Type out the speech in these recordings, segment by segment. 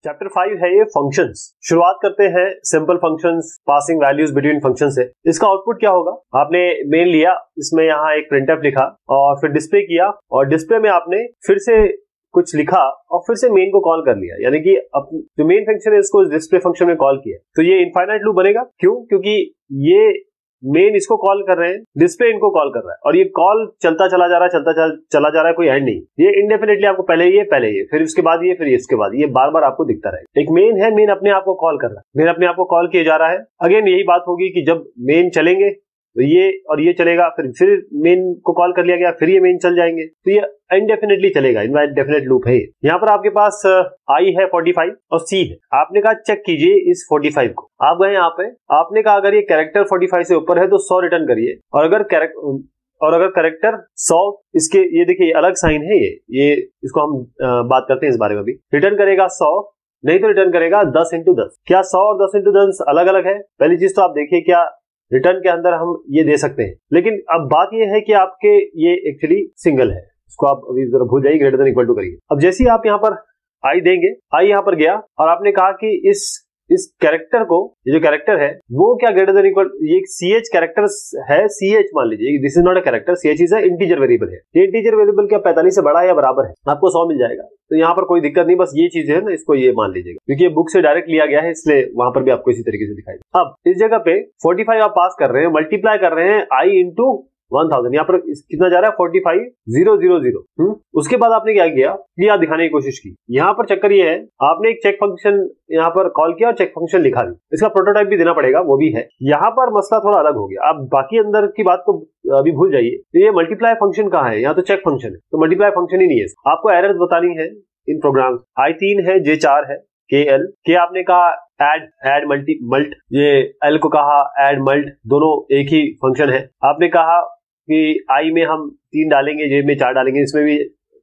Chapter 5 है ये functions. शुरुआत करते हैं simple functions, passing values between function से। इसका आउटपुट क्या होगा? आपने मेन लिया, इसमें यहाँ एक प्रिंटफ लिखा और फिर डिस्प्ले किया, और डिस्प्ले में आपने फिर से कुछ लिखा और फिर से मेन को कॉल कर लिया, यानी कि जो मेन फंक्शन है इसको डिस्प्ले फंक्शन में कॉल किया। तो ये इनफाइनाइट लूप बनेगा। क्यों? क्योंकि ये मेन इसको कॉल कर रहे हैं, डिस्प्ले इनको कॉल कर रहा है, और ये कॉल चलता चला जा रहा है, चला जा रहा है, कोई एंड नहीं। ये इंडेफिनेटली आपको पहले ये फिर उसके बाद ये, फिर इसके बाद ये बार बार आपको दिखता रहेगा। एक मेन है, मेन अपने आप को कॉल कर रहा है, मेन अपने आप को कॉल किया जा रहा है। अगेन यही बात होगी कि जब मेन चलेंगे तो ये और ये चलेगा, फिर मेन को कॉल कर लिया गया, फिर ये मेन चल जाएंगे, तो ये इनडेफिनेटली चलेगा। इनडेफिनेट लूप है। यहाँ पर आपके पास आई है 45 और सी है। आपने कहा चेक कीजिए इस 45 को। आप गए यहाँ पे, आपने कहा अगर ये कैरेक्टर 45 से ऊपर है तो 100 रिटर्न करिए, और अगर कैरेक्टर 100, इसके ये देखिए अलग साइन है, ये इसको हम बात करते हैं इस बारे में भी। रिटर्न करेगा 100, नहीं तो रिटर्न करेगा 10 into 10। क्या 100 और 10 into 10 अलग अलग है? पहली चीज तो आप देखिए, क्या रिटर्न के अंदर हम ये दे सकते हैं, लेकिन अब बात ये है कि आपके ये एक्चुअली सिंगल है, इसको आप अभी जरा भूल जाइए, ग्रेटर देन इक्वल टू करिए। अब जैसे ही आप यहाँ पर आई देंगे, आई यहाँ पर गया और आपने कहा कि इस कैरेक्टर को, ये जो कैरेक्टर है वो क्या ग्रेटर देन इक्वल, ये CH कैरेक्टर है, CH मान लीजिए, this is not a character, CH is a integer variable है। ये इंटीजर वेरिएबल क्या 45 से बड़ा है या बराबर है? आपको 100 मिल जाएगा। तो यहाँ पर कोई दिक्कत नहीं, बस ये चीज है ना, इसको ये मान लीजिएगा, क्योंकि ये बुक से डायरेक्ट लिया गया है, इसलिए वहां पर भी आपको इसी तरीके से दिखाई दे। अब इस जगह पे 45 आप पास कर रहे हैं, मल्टीप्लाई कर रहे हैं आई इंटू 1000। यहाँ पर कितना जा रहा है? 45,000। उसके बाद आपने क्या किया, ये आप दिखाने की कोशिश की। यहाँ पर चक्कर ये है, आपने एक चेक फंक्शन यहाँ पर कॉल किया और चेक फंक्शन लिखा भी, इसका प्रोटोटाइप भी देना पड़ेगा, वो भी है। यहाँ पर मसला थोड़ा अलग हो गया। आप बाकी अंदर की बात को अभी भूल जाइए। तो ये मल्टीप्लाई फंक्शन कहाँ है? यहाँ तो चेक फंक्शन है, तो मल्टीप्लाई फंक्शन ही नहीं है। आपको एरर्स बतानी है इन प्रोग्राम। I3 है, J4 है, KL के आपने कहा एड मल्ट, ये L को कहा एड मल्ट, दोनों एक ही फंक्शन है। आपने कहा कि I में हम 3 डालेंगे, J में 4 डालेंगे, इसमें भी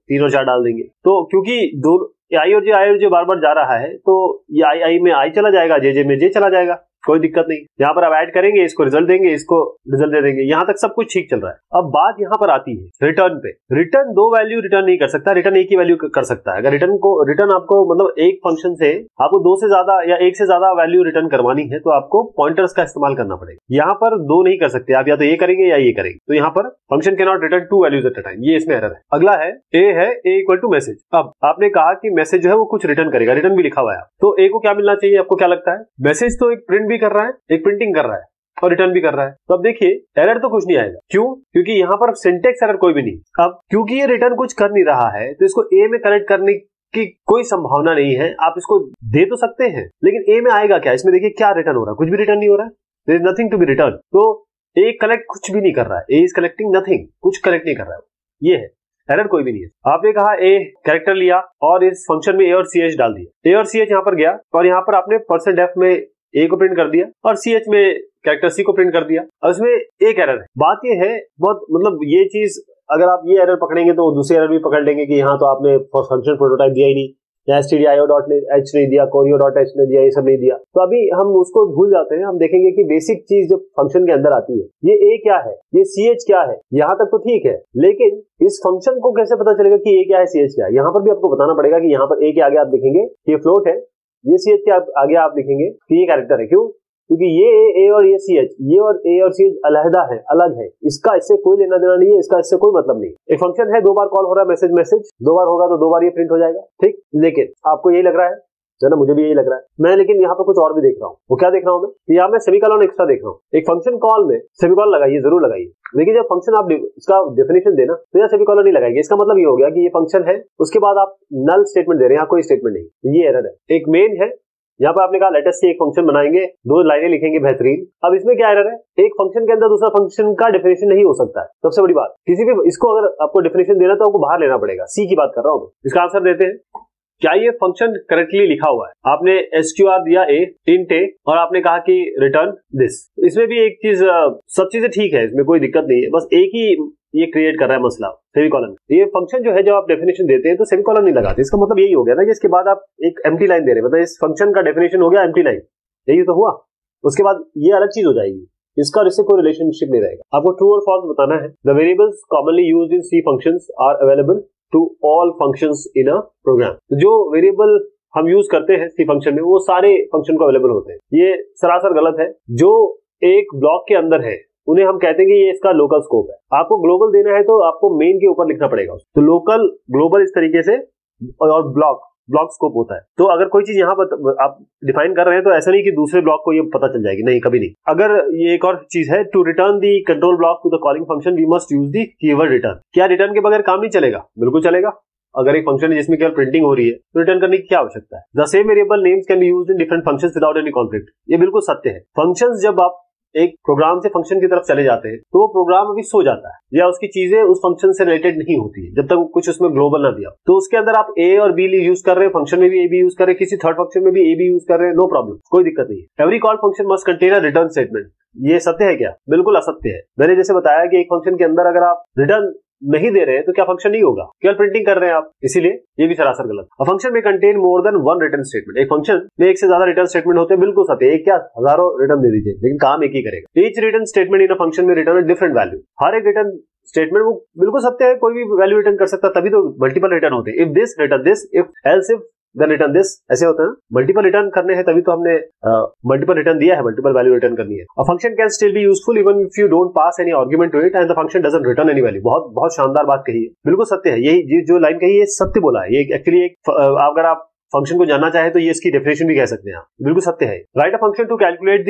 3 और 4 डाल देंगे। तो क्योंकि दोनों I और J बार बार जा रहा है, तो ये I में I चला जाएगा, J में J चला जाएगा, कोई दिक्कत नहीं। यहाँ पर आप ऐड करेंगे, इसको रिजल्ट देंगे, इसको रिजल्ट दे देंगे, यहाँ तक सब कुछ ठीक चल रहा है। अब बात यहाँ पर आती है रिटर्न पे। रिटर्न 2 वैल्यू रिटर्न नहीं कर सकता, रिटर्न एक ही वैल्यू कर सकता है। अगर रिटर्न आपको मतलब एक फंक्शन से आपको 2 से ज्यादा या 1 से ज्यादा वैल्यू रिटर्न करवानी है, तो आपको पॉइंटर्स का इस्तेमाल करना पड़ेगा। यहाँ पर 2 नहीं कर सकते आप, या तो ये करेंगे या ये करेंगे। तो यहाँ पर function can not return 2 values at a time, ये इसमें एरर है। अगला है A इक्वल टू मैसेज। अब आपने कहा कि मैसेज जो है वो कुछ रिटर्न करेगा, रिटर्न भी लिखा हुआ है। तो A को क्या मिलना चाहिए? आपको क्या लगता है? मैसेज तो एक प्रिंट भी कर रहा है, एक प्रिंटिंग कर रहा है और रिटर्न भी कर रहा है। तो अब देखिए एरर तो कुछ नहीं आएगा। क्यों? क्योंकि यहाँ पर सिंटेक्स एरर कोई भी नहीं। अब क्योंकि ये रिटर्न कुछ कर नहीं रहा है, तो इसको A में कनेक्ट करने की कोई संभावना नहीं है। आप इसको दे तो सकते हैं, लेकिन A में आएगा क्या? इसमें देखिए क्या रिटर्न हो रहा है, कुछ भी रिटर्न नहीं हो रहा है। There is nothing to be return. तो A कलेक्ट कुछ भी नहीं कर रहा है, A इज कलेक्टिंग नथिंग, कुछ कलेक्ट नहीं कर रहा है। ये है एरर, कोई भी नहीं है। आपने कहा A कैरेक्टर लिया और इस फंक्शन में A और CH डाल दिया। A और CH यहाँ पर गया और यहाँ पर आपने %f में A को प्रिंट कर दिया और CH में कैरेक्टर C को प्रिंट कर दिया। और इसमें एक एरर है। बात ये है बहुत, मतलब ये चीज अगर आप ये एरर पकड़ेंगे तो दूसरे एरर भी पकड़ लेंगे कि यहाँ तो आपने फंक्शन प्रोटोटाइप दिया ही नहीं, या stdio.h नहीं दिया, choreo.h ने दिया, ये सब नहीं दिया। तो अभी हम उसको भूल जाते हैं। हम देखेंगे कि बेसिक चीज जो फंक्शन के अंदर आती है, ये A क्या है, ये CH क्या है, यहाँ तक तो ठीक है, लेकिन इस फंक्शन को कैसे पता चलेगा कि A क्या है, CH क्या है? यहाँ पर भी आपको बताना पड़ेगा कि यहाँ पर A के आगे आप लिखेंगे ये फ्लोट है, ये CH के आगे आप लिखेंगे कि ये कैरेक्टर है। क्यों? क्योंकि ये A और ये CH, ये और A और CH अलहदा है, अलग है, इसका इससे कोई लेना देना नहीं है, इसका इससे कोई मतलब नहीं। एक फंक्शन है, 2 बार कॉल हो रहा है, मैसेज 2 बार होगा तो 2 बार ये प्रिंट हो जाएगा, ठीक। लेकिन आपको यही लग रहा है ना, मुझे भी यही लग रहा है। मैं लेकिन यहाँ पर कुछ और भी देख रहा हूँ। वो क्या देख रहा हूँ मैं? यहाँ मैं सेमीकोलन एक्स्ट्रा देख रहा हूँ। एक फंक्शन कॉल में सेमीकोलन लगाइए, जरूर लगाइए। देखिए जब फंक्शन आप इसका डेफिनेशन देना तो यहाँ सेमीकोलन नहीं लगाएंगे। इसका मतलब ये हो गया कि ये फंक्शन है, उसके बाद आप नल स्टेटमेंट दे रहे हैं, यहाँ कोई स्टेटमेंट नहीं, ये एरर है। एक मेन है, यहाँ पर आपने कहा लेटेस्ट से एक फंक्शन बनाएंगे, 2 लाइनें लिखेंगे, बेहतरीन। अब इसमें क्या एरर है? एक फंक्शन के अंदर दूसरा फंक्शन का डेफिनेशन नहीं हो सकता है। सबसे बड़ी बात, किसी भी इसको अगर आपको डेफिनेशन देना तो आपको बाहर लेना पड़ेगा। सी की बात कर रहा हूँ मैं। इसका आंसर देते हैं। क्या ये फंक्शन करेक्टली लिखा हुआ है? आपने SQR दिया इंट A और आपने कहा कि रिटर्न दिस। इसमें भी एक चीज, सब चीजें ठीक है, इसमें कोई दिक्कत नहीं है, बस एक ही ये क्रिएट कर रहा है मसला, सेमीकोलन। ये फंक्शन जो है, जब आप डेफिनेशन देते हैं तो सेमीकोलन नहीं लगाते। इसका मतलब यही हो गया ना कि इसके बाद आप एक एम्प्टी लाइन दे रहे हैं, मतलब इस फंक्शन का डेफिनेशन हो गया एम्प्टी लाइन, यही तो हुआ। उसके बाद ये अलग चीज हो जाएगी, इसका और इससे कोई रिलेशनशिप नहीं रहेगा। आपको ट्रू और फॉल्स बताना है। The variables commonly used in C functions are available to all functions in a program. जो वेरिएबल हम यूज करते हैं सी फंक्शन में वो सारे फंक्शन को अवेलेबल होते हैं। ये सरासर गलत है। जो एक ब्लॉक के अंदर है उन्हें हम कहते हैं कि ये इसका लोकल स्कोप है। आपको ग्लोबल देना है तो आपको मेन के ऊपर लिखना पड़ेगा। तो लोकल, ग्लोबल इस तरीके से, और ब्लॉक स्कोप होता है। तो अगर कोई चीज यहाँ पर आप डिफाइन कर रहे हैं तो ऐसा नहीं कि दूसरे ब्लॉक को ये पता चल जाएगी, नहीं, कभी नहीं। अगर ये एक और चीज है, to return the control block to the calling function we must use the keyword return. क्या रिटर्न के बगैर काम नहीं चलेगा? बिल्कुल चलेगा। अगर एक फंक्शन है जिसमें केवल प्रिंटिंग हो रही है तो रिटर्न करने की क्या आवश्यकता है? The same variable names can be used in different functions without any conflict. ये बिल्कुल सत्य है। फंक्शंस, जब आप एक प्रोग्राम से फंक्शन की तरफ चले जाते हैं तो वो प्रोग्राम अभी सो जाता है या उसकी चीजें उस फंक्शन से रिलेटेड नहीं होती है जब तक कुछ उसमें ग्लोबल ना दिया। तो उसके अंदर आप ए और बी यूज कर रहे हैं, फंक्शन में भी ए बी यूज कर रहे हैं, किसी थर्ड फंक्शन में भी ए बी यूज कर रहे हैं, नो प्रॉब्लम, कोई दिक्कत नहीं है। Every call function must contain a return statement. ये सत्य है क्या? बिल्कुल असत्य है। मैंने जैसे बताया कि एक फंक्शन के अंदर अगर आप रिटर्न नहीं दे रहे हैं तो क्या फंक्शन नहीं होगा? केवल प्रिंटिंग कर रहे हैं आप, इसीलिए ये भी सरासर गलत। अ फंक्शन में contain more than one return statement. एक फंक्शन में एक से ज्यादा रिटर्न स्टेटमेंट होते हैं, बिल्कुल सत्य। एक क्या, हजारों रिटर्न दे दीजिए, लेकिन काम एक ही करेगा। Each return statement in a function में रिटर्न अ डिफरेंट वैल्यू। हर एक रिटर्न स्टेटमेंट वो बिल्कुल सत्य है, कोई भी वैल्यू रिटर्न कर सकता, तभी तो मल्टीपल रिटर्न होते हैं। If this return this, if else if then return this, ऐसे होता है। मल्टीपल रिटर्न करने हैं तभी तो हमने मल्टीपल रिटर्न दिया है, मल्टीपल वैल्यू रिटर्न करनी है। A function can still be useful even if you don't pass any argument to it and the function doesn't return any value. बहुत बहुत शानदार बात कही है, बिल्कुल सत्य है। यही जो लाइन कही है सत्य बोला है। ये एक्चुअली एक अगर आप फंक्शन को जानना चाहे तो ये इसकी डेफिनेशन भी कह सकते हैं, बिल्कुल सत्य है। Write a function to calculate the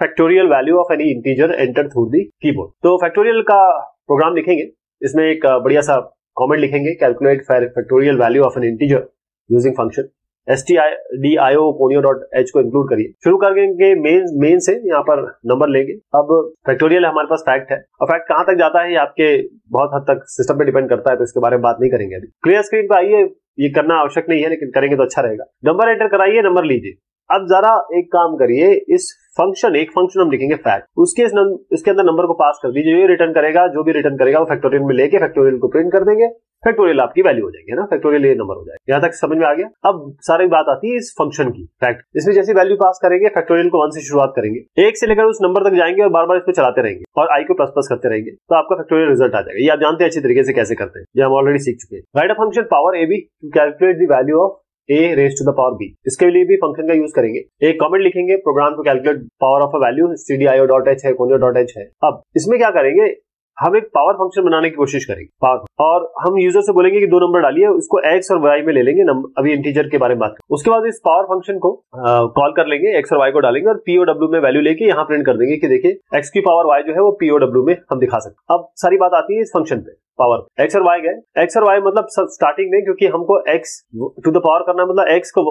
factorial value of any integer enter through the keyboard. तो फैक्टोरियल का प्रोग्राम लिखेंगे, इसमें एक बढ़िया सा कमेंट लिखेंगे, calculate factorial value of an integer using function. stdio.ponio.h को इंक्लूड करिए। शुरू करेंगे मेन से, यहाँ पर नंबर लेंगे। अब फैक्टोरियल हमारे पास फैक्ट है, और फैक्ट कहां तक जाता है ये आपके बहुत हद तक सिस्टम पे डिपेंड करता है, तो इसके बारे में बात नहीं करेंगे अभी। क्लियर स्क्रीन पे आइए, ये करना आवश्यक नहीं है लेकिन करेंगे तो अच्छा रहेगा। नंबर एंटर कराइए, नंबर लीजिए। अब जरा एक काम करिए, इस फंक्शन, एक फंक्शन हम लिखेंगे फैक्ट, उसके अंदर नंबर को पास कर दीजिए। जो रिटर्न करेगा, जो भी रिटर्न करेगा वो फैक्टोरियल में लेके फैक्टोरियल को प्रिंट कर देंगे, फैक्टोरियल आपकी वैल्यू हो जाएगी, है ना। फैक्टोरियल ये नंबर हो जाएगा। यहाँ तक समझ में आ गया। अब सारी बात आती है इस फंक्शन की, फैक्ट। इसमें जैसी वैल्यू पास करेंगे, फैक्टोरियल को 1 से शुरुआत करेंगे, 1 से लेकर उस नंबर तक जाएंगे और बार बार इसको चलाते रहेंगे और i को प्लस प्लस करते रहेंगे, तो आपका फैक्टोरियल रिजल्ट आ जाएगा। ये आप जानते हैं अच्छी तरीके से कैसे करते हैं, ये हम ऑलरेडी सीख चुके हैं। Write a function power A B to calculate the value of a raised to the power b। इसके लिए भी फंक्शन का यूज करेंगे। एक कमेंट लिखेंगे, program to calculate power of a value, stdio.h है, ponio.h है। अब इसमें क्या करेंगे, हम एक पावर फंक्शन बनाने की कोशिश करेंगे, पावर, और हम यूजर से बोलेंगे कि 2 नंबर डालिए, उसको x और y में ले लेंगे। अभी इंटीजर के बारे में बात करें। उसके बाद इस पावर फंक्शन को कॉल कर लेंगे, x और y को डालेंगे और POW में वैल्यू लेके यहाँ प्रिंट कर देंगे कि देखिए x की पावर y जो है वो POW में हम दिखा सकते हैं। अब सारी बात आती है इस फंक्शन पे, पावर x और y गए, x और y मतलब स्टार्टिंग में, क्योंकि हमको x टू द पावर करना है, मतलब x को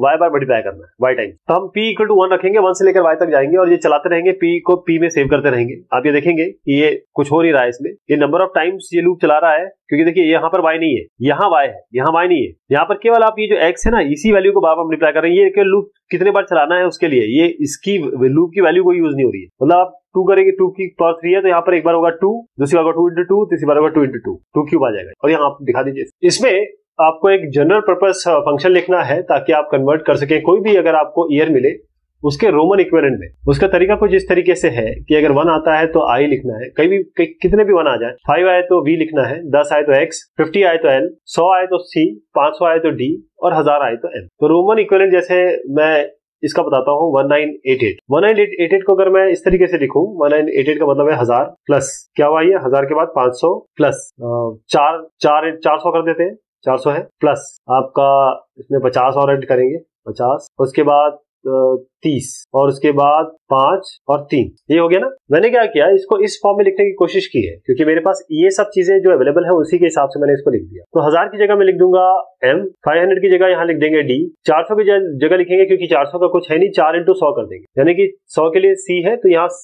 y बार मल्टीप्लाई करना है y टाइम। तो हम p इक्वल टू 1 रखेंगे, 1 से लेकर y तक जाएंगे और ये चलाते रहेंगे, p को p में सेव करते रहेंगे। आप ये देखेंगे कि ये कुछ हो नहीं रहा है, इसमें ये नंबर ऑफ टाइम्स ये लूप चला रहा है, क्योंकि देखिए यहाँ पर y नहीं है, यहाँ y है, यहाँ y नहीं है। यहाँ पर केवल आप ये जो x है ना, इसी वैल्यू को बार बार मल्टीप्लाई कर रहे हैं। ये केवल लूप कितने बार चलाना है उसके लिए, ये इसकी लूप की वैल्यू कोई यूज नहीं हो रही है। मतलब आप 2 करेंगे, 2 की पावर 3 है तो यहाँ पर एक बार होगा 2, दूसरी बार होगा 2 into 2, तीसरी बार होगा 2 into 2, 2 क्यूब आ जाएगा। और यहाँ आप दिखा दीजिए, इसमें आपको एक जनरल पर्पस फंक्शन लिखना है ताकि आप कन्वर्ट कर सकें कोई भी, अगर आपको ईयर मिले उसके रोमन इक्विवेलेंट में। उसका तरीका कुछ इस तरीके से है कि अगर 1 आता है तो i लिखना है, कितने भी 1 आ जाए, 5 आए तो v लिखना है, 10 आए तो x, 50 आए तो l, 100 आए तो c, 500 आए तो d और 1000 आए तो m। तो रोमन इक्विवेलेंट जैसे मैं इसका बताता हूँ 1988 को अगर मैं इस तरीके से लिखूं, 1988 का मतलब है 1000 प्लस क्या हुआ, ये 1000 के बाद 500 प्लस 400 कर देते हैं, 400 है, प्लस आपका इसमें 50 और ऐड करेंगे, 50, उसके बाद 30 और उसके बाद 5 और 3, ये हो गया ना। मैंने क्या किया, इसको इस फॉर्म में लिखने की कोशिश की है क्योंकि मेरे पास ये सब चीजें जो अवेलेबल है उसी के हिसाब से मैंने इसको लिख दिया। तो 1000 की जगह मैं लिख दूंगा m, 500 की जगह यहाँ लिख देंगे d, 400 की जगह लिखेंगे क्योंकि 400 का कुछ है नहीं, 4 into 100 कर देंगे, यानी कि 100 के लिए c है तो यहाँ c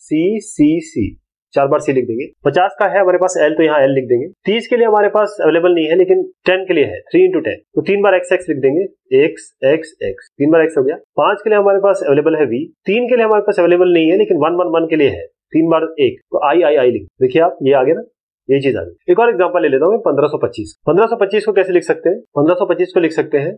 c c c 4 बार c लिख देंगे। 50 का है हमारे पास l तो यहाँ l लिख देंगे। 30 के लिए हमारे पास अवेलेबल नहीं है लेकिन 10 के लिए है, 3 into 10 तो 3 बार x लिख देंगे, x x x, 3 बार x हो गया। 5 के लिए हमारे पास अवेलेबल है v, 3 के लिए हमारे पास अवेलेबल नहीं है लेकिन 1 1 1 के लिए है, 3 बार 1 तो I लिख, देखिए आप ये आ गया ना, ये चीज आ गई। एक और एग्जांपल ले लेता हूँ, 1525 को कैसे लिख सकते हैं, 1525 को लिख सकते हैं,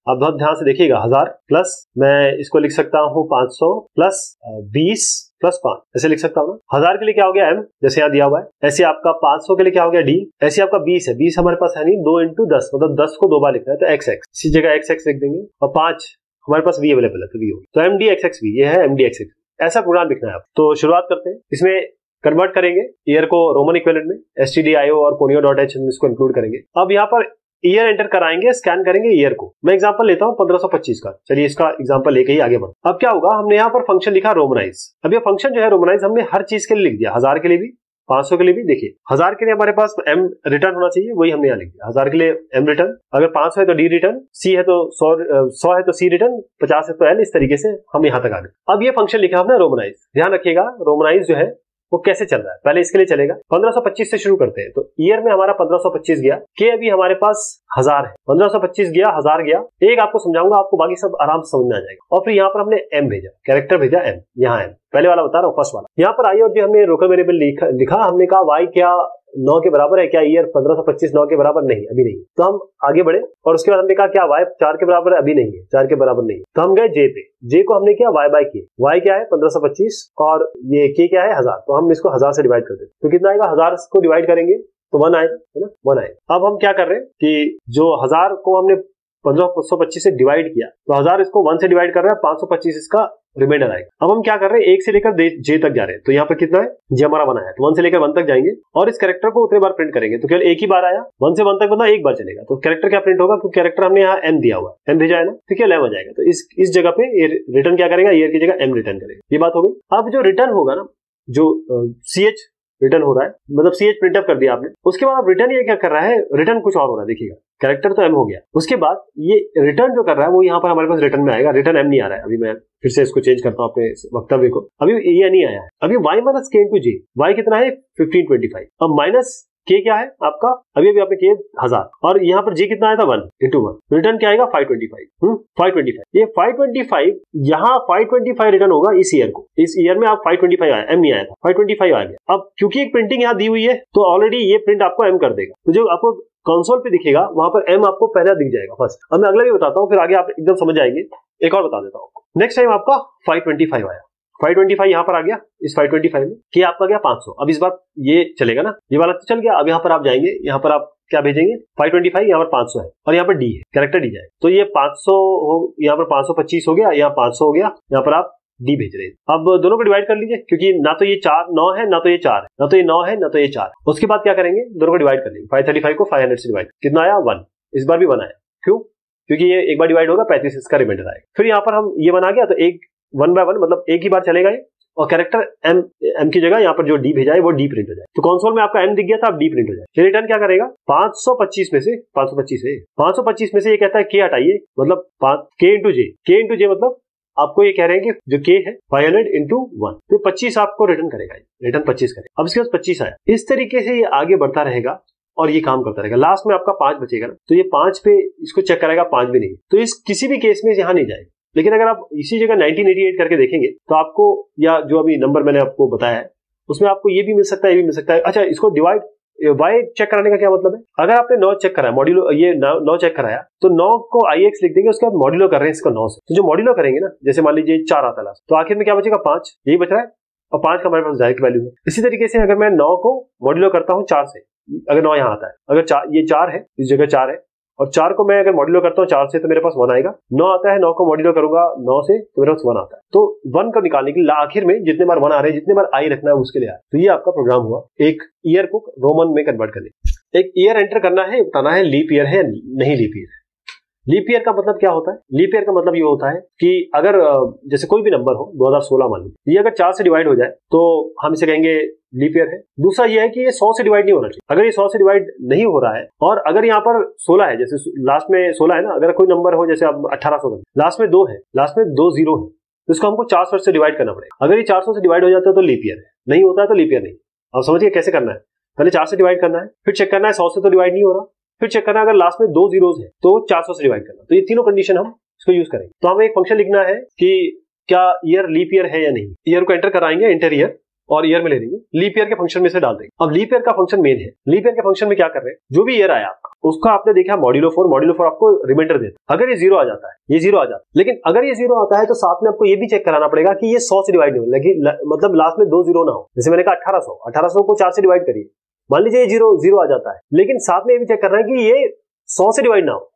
अब बहुत ध्यान से देखिएगा, 1000 प्लस मैं इसको लिख सकता हूँ 500 प्लस 20 +5 ऐसे लिख सकता हूँ ना। 1000 के लिए क्या हो गया m, जैसे यहाँ दिया हुआ है। ऐसे आपका 500 के लिए क्या हो गया d, ऐसे आपका 20 है, 20 हमारे पास है नहीं, 2 × 10 मतलब 10 को 2 बार लिखना है तो xx, इसी जगह xx लिख देंगे, और 5 हमारे पास v अवेलेबल है तो v होगा, तो mdxxv, ये है mdxxv। ऐसा प्रोग्राम लिखना है आप। तो शुरुआत करते हैं, इसमें कन्वर्ट करेंगे ईयर को रोमन इक्विवेलेंट में, stdio और ponyo.h हम इसको इंक्लूड करेंगे। अब यहाँ पर ईयर एंटर कराएंगे, स्कैन करेंगे ईयर को। मैं एग्जांपल लेता हूँ 1525 का, चलिए इसका एग्जांपल लेके ही आगे बढ़ो। अब क्या होगा, हमने यहाँ पर फंक्शन लिखा रोमनाइज। अब ये फंक्शन जो है रोमनाइज हमने हर चीज के लिए लिख दिया, 1000 के लिए भी, 500 के लिए भी। देखिए 1000 के लिए हमारे पास m रिटर्न होना चाहिए, वही हमने यहाँ लिख दिया, 1000 के लिए m रिटर्न, अगर 500 है तो d रिटर्न, c है तो 100 है तो c रिटर्न, 50 है तो l, इस तरीके से हम यहाँ तक आ गए। अब ये फंक्शन लिखा हमने रोमनाइज। ध्यान रखिएगा रोमनाइज जो है वो कैसे चल रहा है, पहले इसके लिए चलेगा। 1525 से शुरू करते हैं, तो ईयर में हमारा 1525 गया, के अभी हमारे पास 1000 है, 1525 गया, 1000 गया, एक आपको समझाऊंगा, आपको बाकी सब आराम से समझ में आ जाएगा। और फिर यहाँ पर हमने m भेजा, कैरेक्टर भेजा m, यहाँ m पहले वाला बता रहा हूँ, फर्स्ट वाला। यहाँ पर आई और जो हमने लोकल वेरिएबल लिखा, हमने कहा y क्या 9 के बराबर है, क्या ईयर 1525 9 के बराबर नहीं, अभी नहीं। तो हम आगे बढ़े और उसके बाद हमने कहा क्या y 4 के बराबर है, अभी नहीं है, 4 के बराबर नहीं है। तो हम गए j पे, j को हमने किया y बाय k, y क्या है 1525 और ये k क्या है 1000, तो हम इसको 1000 से डिवाइड कर देते, तो कितना आएगा, 1000 को डिवाइड करेंगे तो 1 आएगा, है ना, 1 आएगा। अब हम क्या कर रहे हैं कि जो 1000 को हमने 1525 से डिवाइड किया, तो 1000 इसको 1 से डिवाइड कर रहा है, 525 इसका रिमाइंडर आएगा। अब हम क्या कर रहे हैं, 1 से लेकर j तक जा रहे हैं, तो यहाँ पर कितना है, j हमारा 1 आया, तो 1 से लेकर 1 तक जाएंगे और इस कैरेक्टर को उतने बार प्रिंट करेंगे, तो केवल एक ही बार आया, 1 से 1 तक मतलब एक बार चलेगा, तो कैरेक्टर क्या प्रिंट होगा, क्योंकि कैरेक्टर हमने यहाँ m दिया हुआ है, m भेजा है ना, तो केवल m आ जाएगा। तो इस जगह पे ये रिटर्न क्या करेगा, ईयर की जगह m रिटर्न करेगा। ये बात हो गई। अब जो रिटर्न होगा ना, जो ch रिटर्न हो रहा है, मतलब ch प्रिंटअप कर दिया आपने, उसके बाद अब रिटर्न ये क्या कर रहा है, रिटर्न कुछ और हो रहा है। देखिएगा कैरेक्टर तो m हो गया, उसके बाद ये रिटर्न जो कर रहा है वो यहाँ पर हमारे पास रिटर्न में आएगा, रिटर्न m नहीं आ रहा है। अभी मैं फिर से इसको चेंज करता हूँ अपने वक्तव्य को, अभी ये नहीं आया है, अभी y minus k into j, y कितना है 1525, अब माइनस k क्या है आपका, अभी आपने किए 1000 और यहाँ पर j कितना आया था 1 इंटू 1, रिटर्न क्या आएगा 525, 525, ये 525 यहाँ 525 रिटर्न होगा इस ईयर को, इस ईयर में आप 525 आया, m नहीं आया था, 525 आ गया। अब क्योंकि एक प्रिंटिंग यहाँ दी हुई है तो ऑलरेडी ये प्रिंट आपको m कर देगा, तो जो आपको कंसोल पे दिखेगा वहां पर m आपको पहले दिख जाएगा फर्स्ट। अब मैं अगला भी बताता हूँ, फिर आगे आप एकदम समझ जाएंगे। एक और बता देता हूँ, नेक्स्ट टाइम आपका 525 आया, 525 यहाँ पर आ गया, इस 525 में कि आपका गया 500। अब इस बार ये चलेगा ना, ये वाला तो चल गया। अब यहाँ पर आप जाएंगे, यहाँ पर आप क्या भेजेंगे, 525, यहाँ पर 500 है और यहाँ पर d है, कैरेक्टर d जाए, तो ये 500 हो, यहाँ पर 525 हो गया, यहाँ 500 हो गया, यहाँ पर आप d भेज रहे हैं। अब दोनों को डिवाइड कर लीजिए, क्योंकि ना तो ये 9 है, ना तो ये 4 है, ना तो ये 9 है, ना तो ये 4 है। उसके बाद क्या करेंगे, दोनों को डिवाइड कर लेंगे, 535 को 500 से डिवाइड, कितना आया 1, इस बार भी 1 आया, क्यों, क्योंकि ये एक बार डिवाइड होगा 35 इसका रिमाइंडर आएगा। फिर यहाँ पर हम ये 1 आ गया, तो एक 1 बाय 1 मतलब एक ही बार चलेगा ये, और कैरेक्टर m की जगह यहाँ पर जो d भेजा है वो d प्रिंट हो जाए, तो कंसोल में आपका m दिख गया था, अब d प्रिंट हो जाए। फिर रिटर्न क्या करेगा, 525 में से 525 में से ये कहता है k हटाइए, मतलब k इंटू j, मतलब आपको ये कह रहे हैं कि जो k है 500 इंटू 1, तो 25 आपको रिटर्न करेगा, रिटर्न 25 करेगा। अब इसके बाद 25 आया, इस तरीके से ये आगे बढ़ता रहेगा और ये काम करता रहेगा। लास्ट में आपका 5 बचेगा ना, तो ये 5 पे इसको चेक करेगा, 5 भी नहीं, तो इस किसी भी केस में यहाँ नहीं जाएगा। लेकिन अगर आप इसी जगह 1988 करके देखेंगे तो आपको, या जो अभी नंबर मैंने आपको बताया है उसमें आपको ये भी मिल सकता है, ये भी मिल सकता है। अच्छा, इसको डिवाइड वाई चेक कराने का क्या मतलब है, अगर आपने 9 चेक कराया, मॉड्यूलो ये 9 चेक कराया, तो 9 को ix लिख देंगे, उसके बाद मॉड्यूलो कर रहे हैं इसको 9 से, तो जो मॉड्यूलो करेंगे ना, जैसे मान लीजिए 4 आता है, तो आखिर में क्या बचेगा 5, यही बच रहा है, और 5 का हमारे पास डायरेक्ट वैल्यू है। इसी तरीके से अगर मैं 9 को मॉड्यूलो करता हूँ 4 से, अगर 9 यहाँ आता है, अगर ये 4 है, इस जगह 4 है, और 4 को मैं अगर मॉड्यूलो करता हूँ 4 से, तो मेरे पास 1 आएगा। 9 आता है, 9 को मॉड्यूलो करूंगा 9 से, तो मेरे पास 1 आता है। तो 1 को निकालने के लिए आखिर में जितने बार 1 आ रहे हैं, जितने बार आई रखना है उसके लिए आए। तो ये आपका प्रोग्राम हुआ, एक ईयर को रोमन में कन्वर्ट करने। एक ईयर एंटर करना है, बताना है लीप ईयर है नहीं लीप ईयर है। लीप ईयर का मतलब क्या होता है, लीप ईयर का मतलब ये होता है कि अगर जैसे कोई भी नंबर हो, 2016 मान लीजिए, ये अगर 4 से डिवाइड हो जाए तो हम इसे कहेंगे लीप ईयर है। दूसरा ये है कि ये 100 से डिवाइड नहीं होना चाहिए। अगर ये 100 से डिवाइड नहीं हो रहा है और अगर यहाँ पर 16 है, जैसे लास्ट में 16 है ना, अगर कोई नंबर हो जैसे अब 1800 लास्ट में 2 है, लास्ट में 2 0 है, तो इसको हमको 400 से डिवाइड करना पड़ेगा। अगर ये 400 से डिवाइड हो जाता है तो लीप ईयर है, नहीं होता है तो लीप ईयर नहीं। अब समझिए कैसे करना है, पहले 4 से डिवाइड करना है, फिर चेक करना है 100 से तो डिवाइड नहीं हो रहा, फिर चेक करना है अगर लास्ट में 2 जीरोस है तो 400 से डिवाइड करना। तो ये तीनों कंडीशन हम इसको यूज करेंगे। तो हमें एक फंक्शन लिखना है कि क्या ईयर लीप ईयर है या नहीं। ईयर को एंटर कराएंगे, एंटर ईयर, और ईयर में ले लेंगे, लीप ईयर के फंक्शन में से डाल देंगे। अब लीप ईयर का फंक्शन मेन है, लीप ईयर के फंक्शन में क्या कर रहे हैं, जो भी ईयर आया आपका उसका आपने देखा मॉड्यूलो 4 आपको रिमाइंडर देता है। अगर ये 0 आ जाता है, ये 0 आ जाता है, लेकिन अगर ये 0 आता है तो साथ में आपको ये भी चेक कराना पड़ेगा कि ये 100 से डिवाइड नहीं हो, मतलब लास्ट में 2 0 ना हो। जैसे मैंने कहा 1800 को 4 से डिवाइड करिए, मान लीजिए ये 0 आ जाता है, लेकिन साथ में ये भी चेक करना है कि ये 100 से डिवाइड ना हो,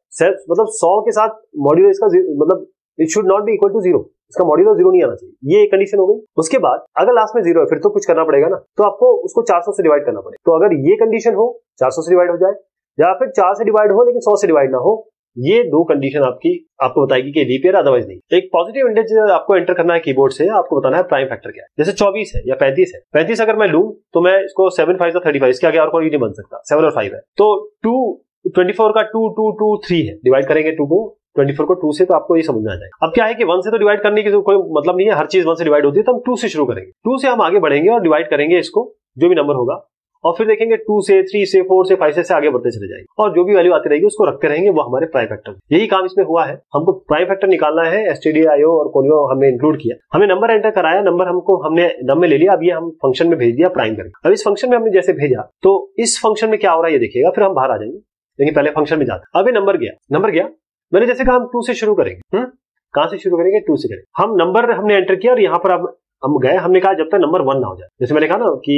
मतलब 100 के साथ मॉड्यूलो इसका मतलब it should not be equal to 0, इसका मॉड्यूलो 0 नहीं आना चाहिए, ये एक कंडीशन हो गई। उसके बाद अगर लास्ट में 0 है फिर तो कुछ करना पड़ेगा ना, तो आपको उसको 400 से डिवाइड करना पड़ेगा। तो अगर ये कंडीशन हो 400 से डिवाइड हो जाए, या फिर 4 से डिवाइड हो लेकिन 100 से डिवाइड ना हो, ये दो कंडीशन आपको बताएगी कि लीप ईयर अदरवाइज नहीं। एक पॉजिटिव इंटीजर आपको एंटर करना है कीबोर्ड से, आपको बताना है प्राइम फैक्टर क्या है। जैसे 24 है या 35 है, 35 अगर मैं लूं तो मैं इसको 7 5 35, इसके आगे और कोई नहीं बन सकता, 7 और 5 है तो 24 का 2 2 2 3 है, डिवाइड करेंगे 2 को 24 को 2 से, तो आपको ये समझ में आ जाएगा। अब क्या है कि 1 से तो डिवाइड करने की तो कोई मतलब नहीं है, हर चीज 1 से डिवाइड होती है, तो हम 2 से शुरू करेंगे, 2 से हम आगे बढ़ेंगे और डिवाइड करेंगे इसको जो भी नंबर होगा, और फिर देखेंगे 2 से 3 से 4 से 5 से आगे बढ़ते चले जाएंगे, और जो भी वैल्यू आती रहेगी उसको रखते रहेंगे, वो हमारे प्राइम फैक्टर। यही काम इसमें हुआ है, हमको प्राइम फैक्टर निकालना है। stdio और कोनियो हमने इंक्लूड किया, हमें नंबर एंटर कराया, नंबर हमने नंबर में ले लिया, अब ये हम फंक्शन में भेज दिया प्राइम करके। अब इस फंक्शन में हमने जैसे भेजा तो इस फंक्शन में क्या हो रहा है ये देखिएगा, फिर हम बाहर आ जाएंगे, लेकिन पहले फंक्शन में जाते। अब ये नंबर गया, मैंने जैसे कहा हम 2 से शुरू करेंगे, कहां से शुरू करेंगे, 2 से करेंगे। हम नंबर हमने एंटर किया और यहाँ पर अब हम गए, हमने कहा जब तक नंबर 1 ना हो जाए, जैसे मैंने कहा ना कि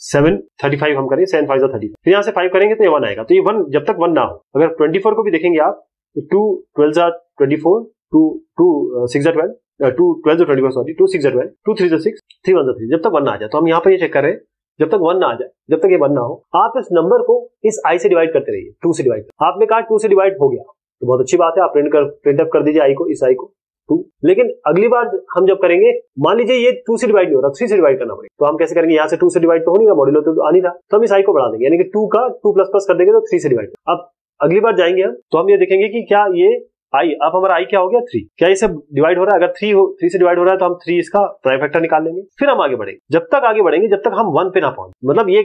7 35 हम करेंगे, 7 5 30, फिर यहाँ से 5 करेंगे तो ये 1 आएगा, तो ये 1 जब तक 1 ना हो। अगर 24 को भी देखेंगे आप तो 2 12 24, 2 6 12, 2 12 24 सॉरी, 2 6 12, 2 3 6, 3 1 3, जब तक 1 ना आ जाए। तो हम यहाँ पर ये चेक कर रहे हैं जब तक 1 ना आ जाए, जब तक ये 1 ना हो, आप इस नंबर को इस i से डिवाइड करते रहिए, 2 से डिवाइड। आपने कहा 2 से डिवाइड हो गया तो बहुत अच्छी बात है, आप प्रिंट अप कर दीजिए i को, इस i को 2। लेकिन अगली बार हम जब करेंगे, मान लीजिए ये 2 से डिवाइड नहीं हो रहा, 3 से डिवाइड करना पड़ेगा, तो हम कैसे करेंगे, यहाँ से 2 से डिवाइड तो हो नहीं रहा, मॉड्यूलो तो आ नहीं रहा, तो हम इस i को बढ़ा देंगे, यानी कि 2 का 2 प्लस प्लस कर देंगे तो 3 से डिवाइड। अब अगली बार जाएंगे हम तो हम ये देखेंगे कि क्या ये i, अब हमारा i क्या हो गया 3, क्या इसे डिवाइड हो रहा है, अगर 3 से डिवाइड हो रहा है तो हम 3 इसका प्राइम फैक्टर निकाल लेंगे। फिर हम आगे बढ़ेंगे, जब तक आगे बढ़ेंगे जब तक हम 1 पे ना पहुंचे, मतलब ये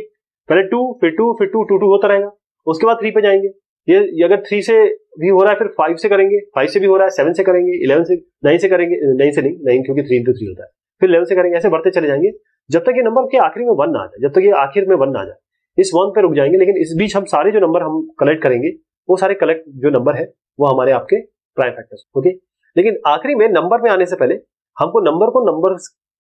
पहले 2 फिर 2 फिर 2 2 2 होता रहेगा, उसके बाद 3 पे जाएंगे। ये अगर 3 से भी हो रहा है फिर 5 से करेंगे, 5 से भी हो रहा है 7 से करेंगे, 11 से 9 से करेंगे, 9 से नहीं 9 क्योंकि 3 into 3 होता है, फिर 11 से करेंगे, ऐसे बढ़ते चले जाएंगे जब तक ये नंबर के आखिरी में 1 ना आ जाए, जब तक ये आखिर में 1 ना आ जाए, इस 1 पे रुक जाएंगे। लेकिन इस बीच हम सारे जो नंबर हम कलेक्ट करेंगे वो सारे कलेक्ट जो नंबर है वो हमारे आपके प्राइम फैक्टर्स, ओके। लेकिन आखिरी में नंबर में आने से पहले हमको नंबर को नंबर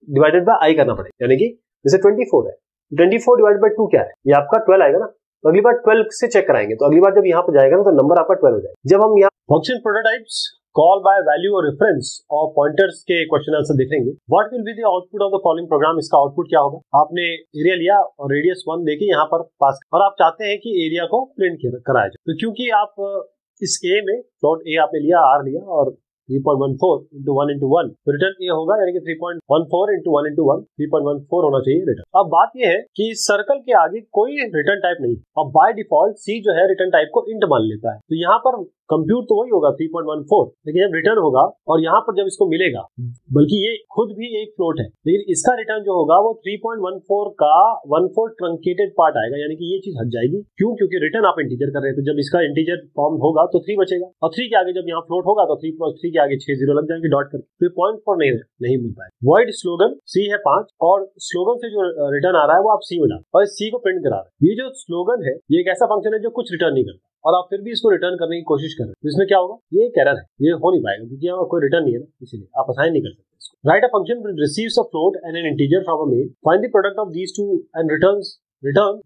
डिवाइडेड बाय i करना पड़ेगा, यानी कि जैसे 24 है, 24 डिवाइडेड बाय 2 क्या है, ये आपका 12 आएगा ना, तो अगली बार 12 से चेक कराएंगे, तो अगली बार जब यहाँ पर जाएगा ना तो नंबर आपका 12 हो जाएगा। जब हम यहाँ function prototypes, call by value और रेफरेंस और पॉइंटर्स के क्वेश्चन आंसर देखेंगे, what will be the output of the following programme, इसका आउटपुट क्या होगा। आपने एरिया लिया और रेडियस 1 देके यहाँ पर पास, और आप चाहते हैं कि एरिया को प्रिंट कराया जाए, तो क्योंकि आप इस ए में प्लॉट ए आपने लिया, आर लिया और 3.14 into 1 into 1, तो रिटर्न ये होगा, यानी कि 3.14 into 1 into 1, 3.14 होना चाहिए रिटर्न। अब बात ये है कि इस सर्कल के आगे कोई रिटर्न टाइप नहीं, अब बाय डिफॉल्ट सी जो है रिटर्न टाइप को इंट मान लेता है, तो यहाँ पर कंप्यूट तो वही होगा 3.14, लेकिन जब रिटर्न होगा और यहाँ पर जब इसको मिलेगा, बल्कि ये खुद भी एक फ्लोट है, लेकिन इसका रिटर्न जो होगा वो 3.14 का 1/4 ट्रंकेटेड पार्ट आएगा, यानी कि ये चीज हट जाएगी। क्यों, क्योंकि रिटर्न आप इंटीजर कर रहे हैं, तो जब इसका इंटीजर फॉर्म होगा तो 3 बचेगा, और 3 के आगे जब यहाँ फ्लोट होगा तो 3 + 3 के आगे 6 0 लग जाएंगे डॉट करके, तो 0.4 नहीं मिल पाएगा। वॉइड स्लोगन सी है 5, और स्लोगन से जो रिटर्न आ रहा है वो आप सी में डाल और सी को प्रिंट करा रहे हैं। ये जो स्लोगन है ये एक ऐसा फंक्शन है जो कुछ रिटर्न नहीं करता, और आप फिर भी इसको रिटर्न करने की कोशिश कर रहे हैं, तो इसमें क्या होगा, ये एक एरर है, ये हो नहीं पाएगा क्योंकि यहाँ कोई रिटर्न नहीं है ना, इसीलिए आप असाइन नहीं कर सकते इसको। Right a function which receives a float and an integer from a main, find the product of these two and return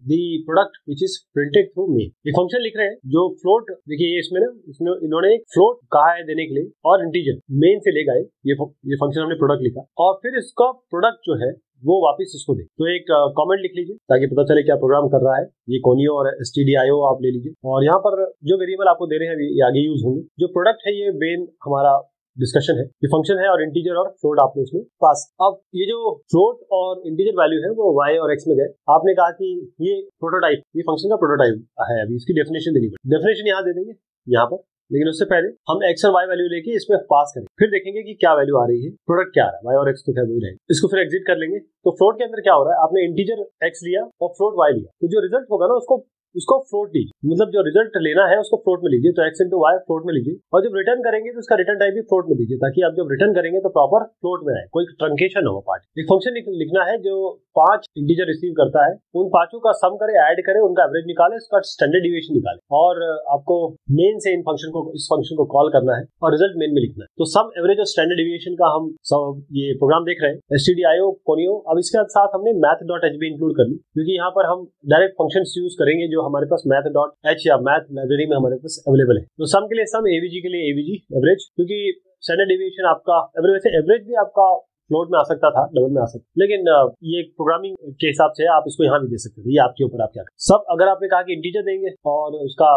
the product which is printed through main। एक फंक्शन लिख रहे हैं जो फ्लोट, देखिए इसमें इन्होंने एक फ्लोट कहा है देने के लिए और इंटीजर मेन से ले गए, ये फंक्शन हमने प्रोडक्ट लिखा, और फिर इसका प्रोडक्ट जो है वो वापस इसको दे। तो एक कमेंट लिख लीजिए ताकि पता चले क्या प्रोग्राम कर रहा है। ये कोनियो और stdio आप ले लीजिए, और यहाँ पर जो वेरिएबल आपको दे रहे हैं ये आगे यूज होंगे। जो प्रोडक्ट है ये मेन हमारा डिस्कशन है, ये फंक्शन है, और इंटीजर और फ्लोट आपने इसमें पास। अब ये जो फ्लोट और इंटीजर वैल्यू है वो y और x में गए, आपने कहा कि ये प्रोटोटाइप, ये फंक्शन का प्रोटोटाइप है, अभी इसकी डेफिनेशन देनी पड़ेगी। डेफिनेशन यहाँ दे देंगे यहाँ पर, लेकिन उससे पहले हम x और y वैल्यू लेके इसमें पास करेंगे, फिर देखेंगे कि क्या वैल्यू आ रही है, प्रोडक्ट क्या आ रहा है, y और x तो क्या वही रहेगा। इसको फिर एग्जिट कर लेंगे। तो फ्लोट के अंदर क्या हो रहा है, आपने इंटीजर x लिया और फ्लोट y लिया, तो जो रिजल्ट होगा ना उसको उसको फ्लोट लीजिए, मतलब जो रिजल्ट लेना है उसको फ्लोट में लीजिए, तो x इंटू वाई फ्लोट में लीजिए, और जब रिटर्न करेंगे तो उसका रिटर्न टाइप भी फ्लोट में दीजिए, ताकि आप जब रिटर्न करेंगे तो प्रॉपर फ्लोट में आए, कोई ट्रंकेशन हो पार्ट। एक फंक्शन लिखना है जो 5 इंटीजर रिसीव करता है, उन पांचों का सम करे, ऐड करे, उनका एवरेज निकाले, उसका स्टैंडर्ड डिविएशन निकाले, और आपको मेन से इस फंक्शन को कॉल करना है और रिजल्ट मेन में लिखना है। तो सम एवरेज और स्टैंडर्ड डिविएशन का हम सब ये प्रोग्राम देख रहे हैं stdio conio। अब इसके साथ हमने math.h भी इंक्लूड कर ली, क्योंकि यहाँ पर हम डायरेक्ट फंक्शंस यूज करेंगे जो हमारे पास math.h या मैथ लाइब्रेरी में हमारे पास अवेलेबल है। तो सम के लिए सम, एवीजी के लिए एवीजी एवरेज, क्योंकि स्टैंडर्ड डिविएशन आपका एवरेज भी आपका फ्लोट में आ सकता था, डबल में आ सकता, लेकिन ये प्रोग्रामिंग के हिसाब से आप इसको यहाँ भी दे सकते थे, ये आपके ऊपर आप क्या करें। सब अगर आपने कहा कि इंटीजर देंगे और उसका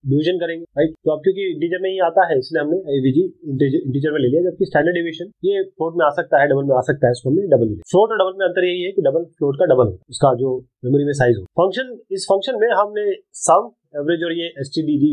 डिवीजन करेंगे, राइट, तो अब क्योंकि इंटीजर में ही आता है इसलिए हमने एवीजी इंटीजर में ले लिया, जबकि स्टैंडर्ड डिवीजन ये फ्लोट में आ सकता है, डबल में आ सकता है, इसको हमने डबल में। फ्लोट और डबल में अंतर यही है कि डबल फ्लोट का डबल हो, उसका जो मेमोरी में साइज हो। फंक्शन, इस फंक्शन में हमने सम, एवरेज और ये std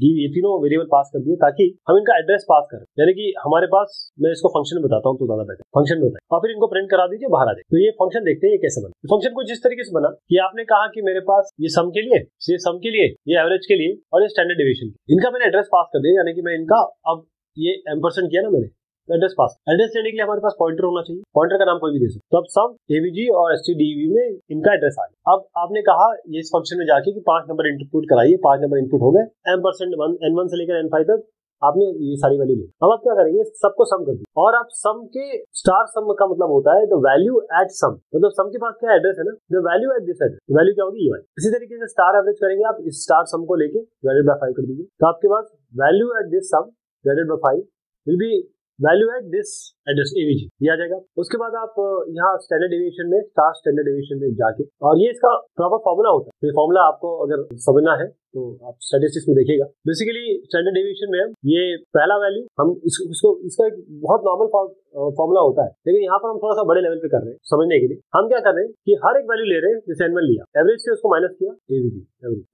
ये तीनों वेरिएबल पास कर दिए, ताकि हम इनका एड्रेस पास करें, यानी कि हमारे पास, मैं इसको फंक्शन में बताता हूँ तो ज्यादा बेहतर, फंक्शन में बताएं और फिर इनको प्रिंट करा दीजिए, बाहर आ जाए। तो ये फंक्शन देखते हैं ये कैसे बना। फंक्शन कुछ इस तरीके से बना कि आपने कहा कि मेरे पास ये सम के लिए, ये एवरेज के लिए और ये स्टैंडर्ड डिविएशन, इनका मैंने एड्रेस पास कर दिया, यानी कि मैं इनका, अब ये एम्परसेंड किया ना मैंने, एड्रेस पास, एड्रेस लेने के लिए हमारे पास पॉइंटर होना चाहिए, पॉइंटर का नाम कोई भी दे सकते। तो अब सम, एवीजी और stdv में इनका एड्रेस आ गया। अब आपने कहा ये इस फंक्शन में जाके कि 5 नंबर इनपुट कराइए, 5 नंबर इनपुट हो गए, n1 से लेकर n5 तक आपने ये सारी वैल्यू ली। अब आप क्या करेंगे, सबको सम कर दिया, और आप सम के स्टार सम का मतलब होता है द वैल्यू एट सम, मतलब सम के पास क्या एड्रेस है ना, the value at this address, value क्या होगी, ये वाली। इसी तरीके से स्टार एवरेज करेंगे आप, इस स्टार सम को लेके डिवाइडेड बाय 5 कर दीजिए, तो आपके पास value at this sum divided by 5 will be value at this address AVG, ये आ जाएगा। उसके बाद आप यहाँ स्टैंडर्ड डिविएशन में, स्टार स्टैंडर्ड डिविएशन में जाके, और ये इसका प्रॉपर फॉर्मूला होता है, ये फॉर्मूला आपको अगर समझना है तो आप स्टैटिस्टिक्स में देखिएगा। बेसिकली स्टैंडर्ड डिविएशन में ये पहला वैल्यू हम इसका एक बहुत नॉर्मल फॉर्मूला होता है, लेकिन यहाँ पर हम थोड़ा सा बड़े लेवल पे कर रहे हैं समझने के लिए। हम क्या कर रहे हैं कि हर एक वैल्यू ले रहे हैं, जैसे n1 लिया, एवरेज से उसको माइनस किया, एवीजी,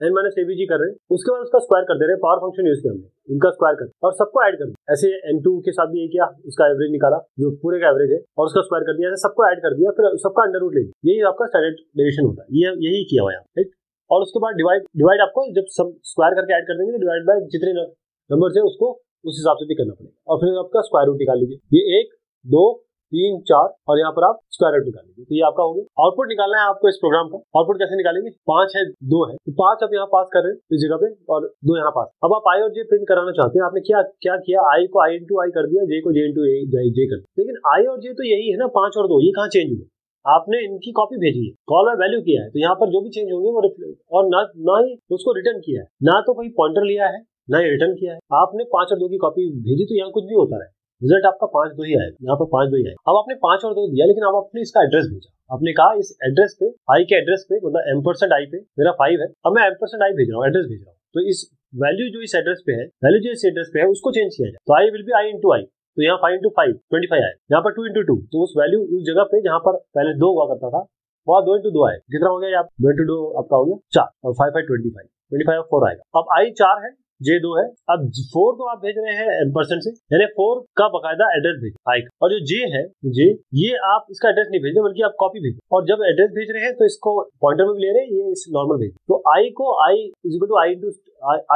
n माइनस एवीजी कर रहे हैं, उसके बाद उसका स्क्वायर कर दे रहे हैं, पावर फंक्शन यूज किया हमने, इनका स्क्वायर कर और सबको ऐड कर दिया। ऐसे n2 के साथ भी ये किया, उसका एवरेज निकाला जो पूरे का एवरेज है, और उसका स्क्वायर कर दिया, ऐसे सबको ऐड कर दिया, फिर सबका अंडर रूट ले लिया। यही आपका स्टैंडर्ड डिविएशन होता है, यही किया हुआ है, राइट। और उसके बाद डिवाइड आपको जब सब स्क्वायर करके ऐड कर देंगे तो डिवाइड बाय जितने नंबर है उसको उस हिसाब से भी करना पड़ेगा, और फिर आपका स्क्वायर रूट निकाल लीजिए। ये 1 2 3 4 और यहाँ पर आप स्क्वायर रूट निकाल लीजिए, तो ये आपका हो गया। आउटपुट निकालना है आपको इस प्रोग्राम का। आउटपुट कैसे निकालेंगे, 5 है 2 है, तो 5 आप यहाँ पास कर रहे हैं इस जगह पे और 2 यहाँ पास। अब आप आई और जे प्रिंट कराना चाहते हैं, आपने क्या किया, आई को आई इंटू आई कर दिया, जे को जे इंटू जे कर दिया, लेकिन आई और जे तो यही है ना, 5 और 2, ये कहाँ चेंज हुआ, आपने इनकी कॉपी भेजी है, कॉल बाय वैल्यू किया है, तो यहाँ पर जो भी चेंज होंगे वो और ना ही उसको रिटर्न किया है, ना तो कोई पॉइंटर लिया है, ना ही रिटर्न किया है। आपने 5 और 2 की कॉपी भेजी, तो यहाँ कुछ भी होता रहे, रिजल्ट आपका 5 2 ही आएगा, यहाँ पर 5 2 ही आएगा। अब आपने 5 और 2 दिया, लेकिन अब आपने इसका एड्रेस भेजा, आपने कहा इस एड्रेस पे, आई के एड्रेस पे, मतलब एम्परसेंड आई पे मेरा 5 है, अब मैं एम्परसेंड आई भेज रहा हूँ, एड्रेस भेज रहा हूँ, तो इस वैल्यू जो इस एड्रेस पे है, वैल्यू जो इस एड्रेस पे है उसको चेंज किया जाए, तो I will be I into I, तो यहाँ 5 इंटू 5 25 आए, यहाँ पर 2 इंटू 2, तो उस वैल्यू उस जगह पे जहाँ पर पहले 2 हुआ करता था वहाँ 2 इंटू 2 आए, कितना हो गया, 2 इंटू 2 आपका हो गया 4, और 5 5 25 और 4 आएगा। अब आई 4 है, जे 2 है, अब 4 तो आप भेज रहे हैं एम्परसेंड से, यानी 4 का बकायदा एड्रेस भेज आई का, और जो जे है, ये आप इसका एड्रेस नहीं भेज रहे बल्कि आप कॉपी भेज, और जब एड्रेस भेज रहे हैं तो इसको पॉइंटर में भी ले रहे हैं, ये इस नॉर्मल भेज, तो आई को I is equal to I into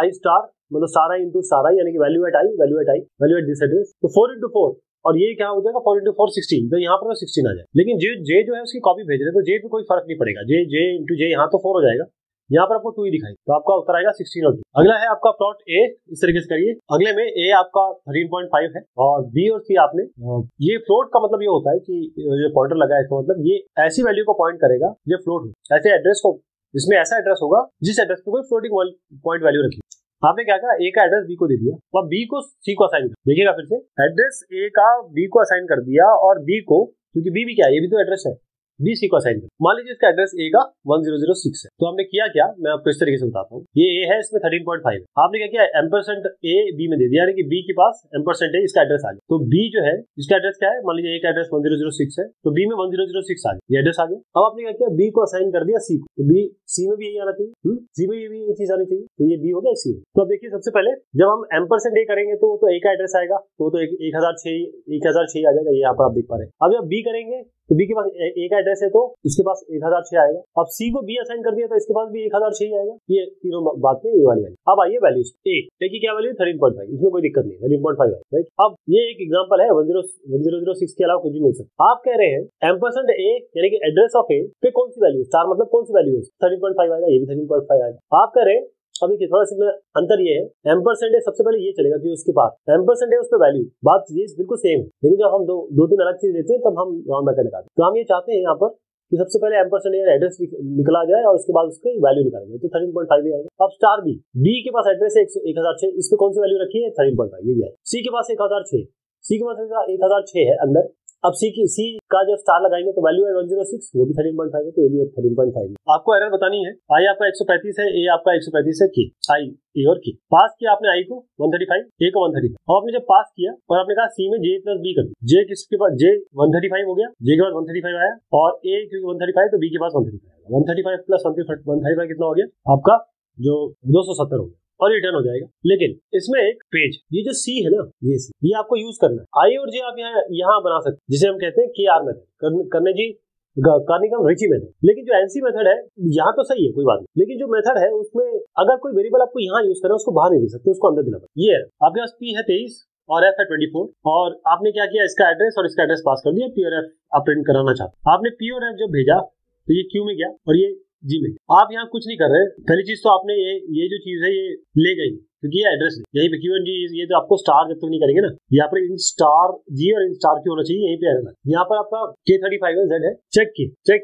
I star, मतलब star I into star I, यानी कि value at I, value at this address, तो 4 इंटू 4, और ये क्या हो जाएगा 4 इंटू 4 16, तो यहाँ पर तो 16 आ जाए, लेकिन जे जो है उसकी कॉपी भेज रहे हैं, तो जे पे कोई फर्क नहीं पड़ेगा, जे इंटू जे यहाँ तो 4 हो जाएगा, यहाँ पर आपको 2 ही दिखाई, तो आपका उत्तर आएगा 16 और 2। अगला है आपका प्लॉट ए, इस तरीके से करिए। अगले में ए आपका 13.5 है और बी और सी आपने, ये फ्लोट का मतलब ये होता है कि जो पॉइंटर लगा है इसका मतलब ये ऐसी वैल्यू को पॉइंट करेगा जो फ्लोट हो, ऐसे एड्रेस को, इसमें ऐसा एड्रेस होगा जिस एड्रेस पे कोई फ्लोटिंग पॉइंट वैल्यू रखी। आपने क्या कहा, ए का एड्रेस बी को दे दिया और बी को सी को असाइन कर, देखिएगा फिर से, एड्रेस ए का बी को असाइन कर दिया और बी को, क्योंकि बी भी क्या है, ये भी तो एड्रेस है, बी सी को असाइन कर। मान लीजिए इसका एड्रेस ए का 1006 है, तो हमने किया क्या, मैं आपको इस तरीके से बताता हूँ। ये ए है, इसमें 13.5 है, आपने क्या किया, एम्परसेंट ए बी में दे दिया, यानी कि बी के पास एम्परसेंट है, इसका एड्रेस आ गया, तो बी जो है इसका एड्रेस क्या है, मान लीजिए ए का एड्रेस 1006 है, तो बी में 1006 आ गया, ये एड्रेस आ गया। अब आपने क्या किया, बी को असाइन कर दिया सी को, तो बी सी में भी यही आना चाहिए, सी में भी ये चीज आनी चाहिए, तो ये बी हो गया सी। तो अब देखिए, सबसे पहले जब हम एम्परसेंट ए करेंगे तो ए का एडरेस आएगा, तो 1006 आ जाएगा, ये यहाँ पर आप देख पा रहे हैं। अब जब बी करेंगे तो बी के पास ए का एड्रेस है तो इसके पास 1006 आएगा। अब सी को बी असाइन कर दिया तो इसके पास भी 1006 ही आएगा। ये तीनों बात में ये वाली वैल्यू। अब आइए वैल्यूज। ए की क्या वैल्यू 13.5, इसमें कोई दिक्कत नहीं, 13.5 है राइट। अब ये एक एग्जांपल है, 1006 के अलावा कुछ भी मिल सकता है। आप कह रहे हैं एम्परसेंड ए यानी कि एड्रेस ऑफ ए पे कौन सी वैल्यू, स्टार मतलब कौन सी वैल्यू है, 13.5 आएगा, ये भी 13.5 आएगा। आप कह रहे हैं अब देखिए थोड़ा सा अंतर ये है, एम्परसेंड है सबसे पहले ये चलेगा कि उसके पास एम्परसेंड है उस पर वैल्यू, बात ये बिल्कुल सेम है, लेकिन जब हम दो तीन अलग चीज देते हैं तब हम राउंड ब्रैकेट लगाते हैं। तो हम ये चाहते हैं यहाँ पर कि सबसे पहले एम्परसेंड या एड्रेस निकला जाए और उसके बाद उसकी वैल्यू निकालेंगे, तो 13.5 आएगा। अब स्टार बी के पास एड्रेस है 1006, इस पे कौन सी वैल्यू रखी है 13.5, ये भी आएगा। सी के पास 1006, सी के पास 1006 है अंदर। अब सी का जो स्टार लगाएंगे तो वैल्यू है 106, वो भी 13.5 है, तो ये भी 13.5 है। आपको एरर बतानी है, आई आपका 135 है, ए आपका 135 है, की आई ए और की पास किया आपने आई को 135, ए को 135। और आपने जब पास किया और आपने कहा सी में जे प्लस बी कर दिया, जे किसके पास जे 135 हो गया, जे के पास 135 आया और ए क्योंकि 135 तो बी के पास 135 आएगा। 135 प्लस 135 कितना हो गया आपका, जो 270 हो गया और रिटर्न हो जाएगा। लेकिन इसमें एक पेज, ये जो सी है ना, ये सी, ये आपको यूज करना है। आई और जे आप यहाँ बना सकते हैं, जिसे हम कहते हैं के आर मेथड, करने जी कार्निगन रिची मेथड। लेकिन जो एनसी मेथड है यहाँ तो सही है, कोई बात नहीं, लेकिन जो मेथड है उसमें अगर कोई वेरिएबल आपको यहाँ यूज करना है उसको बाहर नहीं दे सकते, उसको अंदर देना पड़ेगा। ये है आपके पास पी है 23 और एफ है 24 और आपने क्या किया, इसका एड्रेस और इसका एड्रेस पास कर दिया, पी और एफ आप प्रिंट कराना चाहते। आपने पी और एफ जब भेजा तो ये क्यू में गया और ये जी में। आप यहाँ कुछ नहीं कर रहे, पहली चीज तो आपने ये जो चीज है ये ले गई क्योंकि ये एड्रेस है, यही पे क्यू एंड जी, ये तो आपको स्टार जब तक नहीं करेंगे ना, यहाँ पर इन स्टार जी और इन स्टार क्यू होना चाहिए, यहीं पे एरर है। यहाँ पर आपका K35 है, Z है, चेक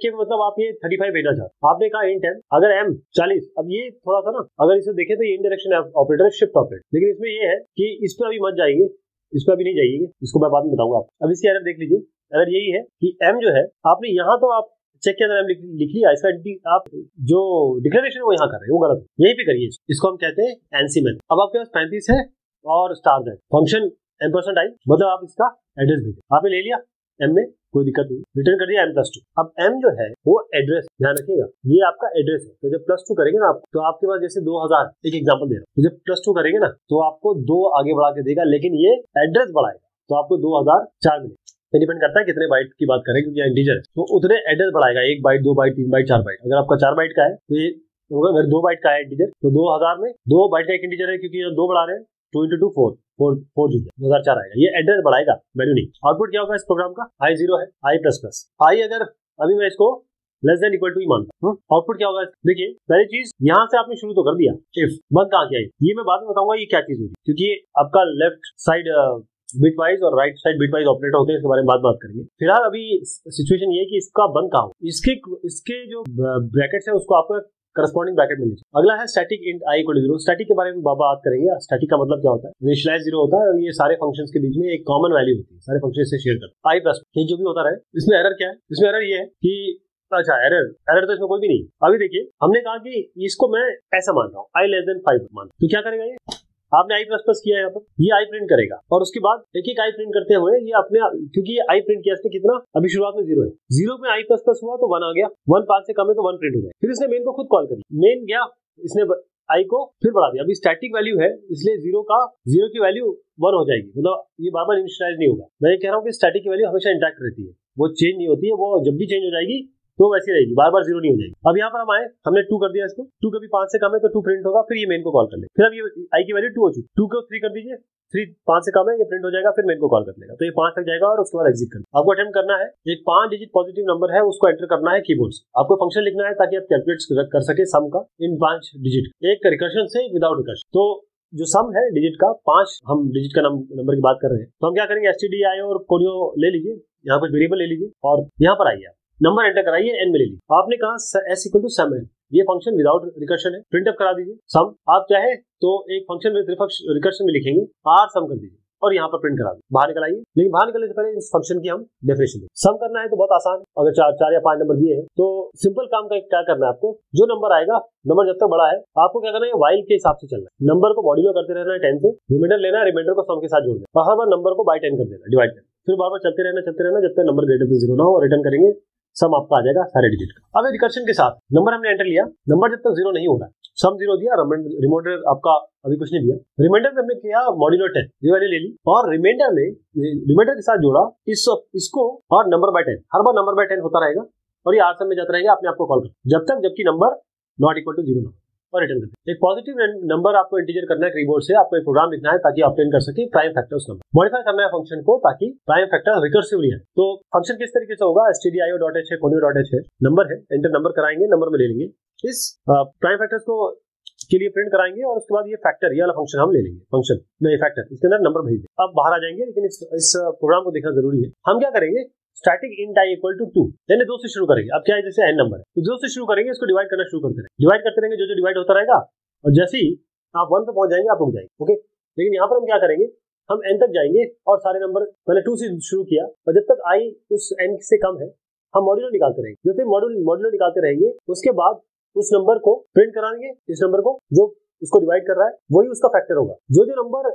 किए मतलब आप ये 35 भेजना चाहते, आपने कहा इंट M, अगर M 40, अब ये थोड़ा सा ना अगर इसे देखें तो ये इनडायरेक्शन ऑपरेटर है, शिफ्ट ऑपरेटर, लेकिन इसमें ये है कि इस पर अभी मत जाइए, इस पर अभी नहीं जाइए, इसको मैं बाद में बताऊंगा। अब इसकी एरर देख लीजिए, एरर यही है कि M जो है आपने यहाँ तो आप चेक के अंदर लिख लिया, इसका आप जो डिक्लेरेशन वो यहाँ कर रहे हैं वो गलत है, यहीं पे करिए, इसको हम कहते हैं एनसी मेथड। अब आपके पास 35 है और स्टार है, फंक्शन एम्परसेंड आई मतलब आप इसका एड्रेस भेजें, आपने ले लिया एम में, कोई दिक्कत नहीं, रिटर्न कर दिया m+2। अब m जो है वो एड्रेस, ध्यान रखिएगा ये आपका एड्रेस है, तो जब +2 करेंगे ना आप, तो आपके पास जैसे 2000, एक एग्जांपल दे रहा हूँ, तो जब +2 करेंगे ना तो आपको 2 आगे बढ़ा के देगा, लेकिन ये एड्रेस बढ़ाएगा तो आपको 2004 मिलेगा। डिपेंड करता है कितने बाइट की बात करें, क्योंकि इंटीजर है तो उतने एड्रेस बढ़ाएगा, 1 बाइट 2 बाइट 3 बाइट 4 बाइट। अगर आपका 4 बाइट का है तो ये होगा, अगर 2 बाइट का है इंटीजर तो 2000 में 2 बाइट का एक इंटीजर है, क्योंकि 2 बढ़ा रहे हैं, 2 × 2 4 जुड़ गया, 2004 आएगा। ये एड्रेस बढ़ाएगा, वैल्यू नहीं। आउटपुट क्या होगा इस प्रोग्राम का, I0 है, I++। आई अगर अभी मैं इसको लेस देन इक्वल टू ही मानता हूँ, आउटपुट क्या होगा, देखिए पहली चीज यहाँ से आपने शुरू तो कर दिया, इफ बंद कहाँ किया, ये मैं बाद में बताऊंगा ये क्या चीज होगी, क्योंकि आपका लेफ्ट साइड बिटवाइज और राइट साइड बिटवाइज ऑपरेटर होते हैं, इसके बारे में बात करेंगे। फिलहाल अभी सिचुएशन ये है कि इसका बंद कहाँ हो, इसके जो ब्रैकेट्स है उसको आपको करस्पॉन्डिंग ब्रैकेट मिलनी चाहिए। अगला है स्टैटिक इंट i = 0। स्टैटिक के बारे में बात करेंगे। स्टैटिक का मतलब क्या होता है, इनिशियलाइज 0 होता है और ये सारे फंक्शंस के बीच में एक कॉमन वैल्यू होती है, सारे फंक्शन से शेयर करते हैं। i++ जो भी होता रहे। इसमें एरर क्या है, इसमें एरर ये है कि अच्छा एरर तो इसमें कोई भी नहीं। अभी देखिए हमने कहा कि इसको मैं ऐसा मान रहा हूँ, i<5 मान, तो क्या करेगा ये, आपने i++ किया है यहाँ पर, ये i प्रिंट करेगा और उसके बाद एक एक i प्रिंट करते हुए ये अपने, क्योंकि ये i प्रिंट किया इसने कितना, अभी शुरुआत में 0 है, 0 में i++ हुआ तो 1 आ गया, 1 5 से कम है तो 1 प्रिंट हो जाए। फिर इसने मेन को खुद कॉल करी, मेन गया, इसने i को फिर बढ़ा दिया। अभी स्टैटिक वैल्यू है इसलिए 0 की वैल्यू 1 हो जाएगी, मतलब ये बार बार इनिशियलाइज नहीं होगा। मैं ये कह रहा हूँ कि स्टैटिक की वैल्यू हमेशा इंटैक्ट रहती है, वो चेंज नहीं होती है, वो जब भी चेंज हो जाएगी तो वैसी रहेगी, बार बार 0 नहीं हो जाएगी। अब यहाँ पर हम आए, हमने 2 कर दिया इसको, 2 कभी 5 से कम है तो 2 प्रिंट होगा, फिर ये मेन को कॉल कर ले, फिर अब ये i की वैल्यू 2 हो चुकी, 2 को 3 कर दीजिए, 3 5 से कम है, ये प्रिंट हो जाएगा, फिर मेन को कॉल कर लेगा, तो ये 5 तक जाएगा और उसके बाद एग्जिट करना। आपको अटेम्प्ट करना है, एक 5 डिजिट पॉजिटिव नंबर है उसको एंटर करना है कीबोर्ड से। आपको फंक्शन लिखना है ताकि आप कैलकुलेट कर सके सम का इन 5 डिजिट, एक रिकर्शन से विदाउट रिकर्शन। तो जो सम है डिजिट का 5, हम डिजिट का नंबर की बात कर रहे हैं, तो हम क्या करेंगे, stdio और कोरियो ले लीजिए, यहाँ कुछ वेरिएबल ले लीजिए और यहाँ पर आइए, नंबर एंटर कराइए, n में ले लीजिए। आपने कहा s = sum है, ये फंक्शन विदाउट रिकर्शन है, प्रिंट अप करा दीजिए सम। आप चाहे तो एक फंक्शन विद रिकर्शन में लिखेंगे r सम कर दीजिए और यहाँ पर प्रिंट करा दीजिए, बाहर निकल आइए। लेकिन बाहर निकलने से पहले इस फंक्शन की हम डेफिनेशन दें। सम करना है तो बहुत आसान, अगर 4 या 5 नंबर दिए हैं तो सिंपल काम का क्या करना है, आपको जो नंबर आएगा, नंबर जब तक बड़ा है आपको क्या करना है, वाइल के हिसाब से चलना है, नंबर को मॉड्यूलो करते रहना है 10 से, रिमाइंडर लेना है, रिमाइंडर को सम के साथ जोड़ देना और हर बार नंबर को बाय 10 कर देना, डिवाइड करना, फिर बार बार चलते रहना जब तक नंबर ग्रेटर देन 0 ना हो, रिटर्न करेंगे, सम आपका आ जाएगा सारे डिजिट का। अब रिकर्शन के साथ नंबर हमने एंटर लिया, नंबर जब तक 0 नहीं हो रहा है, सम 0 दिया, रिमाइंडर आपका अभी कुछ नहीं दिया। रिमाइंडर में हमने किया मॉड्यूलो 10, ये वाली ले ली, और रिमाइंडर के साथ जोड़ा इसको और number by 10। Her bar number by 10 होता रहेगा और ये आंसर में जाता रहेगा, अपने आपको कॉल कर जब तक जबकि नंबर नॉट इक्वल टू 0 और रिटर्न करते। एक पॉजिटिव नंबर आपको इंटीजर करना है कीबोर्ड से, आपको एक प्रोग्राम लिखना है ताकि ऑब्टेन कर सके प्राइम फैक्टर्स नंबर। मॉडिफाई करना है फंक्शन को ताकि प्राइम फैक्टर रिकर्सिवली है। तो फंक्शन किस तरीके से होगा, stdio.h है, conio.h है, नंबर है, एंटर नंबर कराएंगे, नंबर में ले लेंगे, इस प्राइम फैक्टर्स को के लिए प्रिंट कराएंगे और उसके बाद ये फैक्टर, ये वाला फंक्शन हम ले लेंगे, फंक्शन में फैक्टर, इसके अंदर नंबर भेज दें। अब बाहर आ जाएंगे, लेकिन इस प्रोग्राम को देखना जरूरी है। हम क्या करेंगे, static int i equal to 2, यानी 2 से शुरू करेंगे। अब क्या है, जैसे n नंबर है तो 2 से शुरू करेंगे, इसको डिवाइड करना शुरू करते रहेंगे, डिवाइड करते रहेंगे, जो डिवाइड होता रहेगा, और जैसे ही आप 1 पे पहुंच जाएंगे आप रुक जाएंगे। ओके, लेकिन यहाँ पर हम क्या करेंगे, हम n तक जाएंगे और सारे नंबर पहले 2 से शुरू किया, और जब तक i उस n से कम है हम मॉड्यूलो निकालते रहेंगे। जैसे मॉड्यूलो निकालते रहेंगे, उसके बाद उस नंबर को प्रिंट कराएंगे, इस नंबर को जो उसको डिवाइड कर रहा है वही उसका फैक्टर होगा। जो नंबर